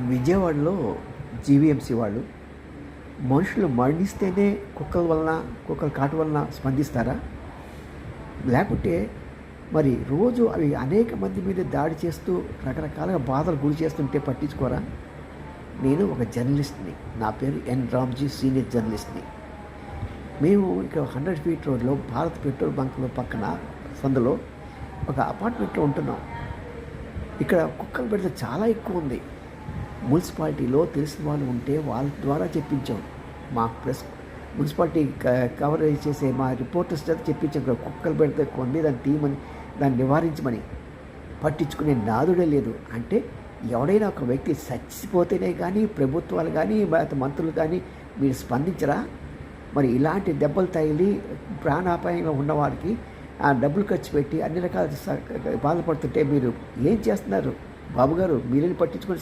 విజయవాడలో జీవీఎంసీ వాళ్ళు మనుషులు మరణిస్తేనే కుక్కల కాటు వలన స్పందిస్తారా? లేకుంటే మరి రోజు అవి అనేక మంది మీద దాడి చేస్తూ రకరకాలుగా బాధలు గురి చేస్తుంటే పట్టించుకోరా? నేను ఒక జర్నలిస్ట్ని. నా పేరు ఎన్ రామ్జీ, సీనియర్ జర్నలిస్ట్ని. మేము ఇక్కడ 100 ఫీట్ రోడ్లో భారత్ పెట్రోల్ బంక్లో పక్కన సందులో ఒక అపార్ట్మెంట్లో ఉంటున్నాం. ఇక్కడ కుక్కల బెడద చాలా ఎక్కువ ఉంది. మున్సిపాలిటీలో తెలిసిన వాళ్ళు ఉంటే వాళ్ళ ద్వారా చెప్పించాం. మా మున్సిపాలిటీ కవరేజ్ చేసే మా రిపోర్టర్స్ చేత చెప్పించాం. కుక్కల బెడద ఎక్కువ ఉంది, దాన్ని తీయమని, దాన్ని నివారించమని. పట్టించుకునే నాదుడే లేదు. అంటే ఎవడైనా ఒక వ్యక్తి చచ్చిపోతేనే కానీ ప్రభుత్వాలు కానీ మంత్రులు కానీ మీరు స్పందించరా? మరి ఇలాంటి దెబ్బలు తగిలి ప్రాణాపాయంలో ఉన్నవాడికి ఆ డబ్బులు ఖర్చు పెట్టి అన్ని రకాల బాధపడుతుంటే మీరు ఏం చేస్తున్నారు? బాబు గారు, మీరేం పట్టించుకోండి సార్.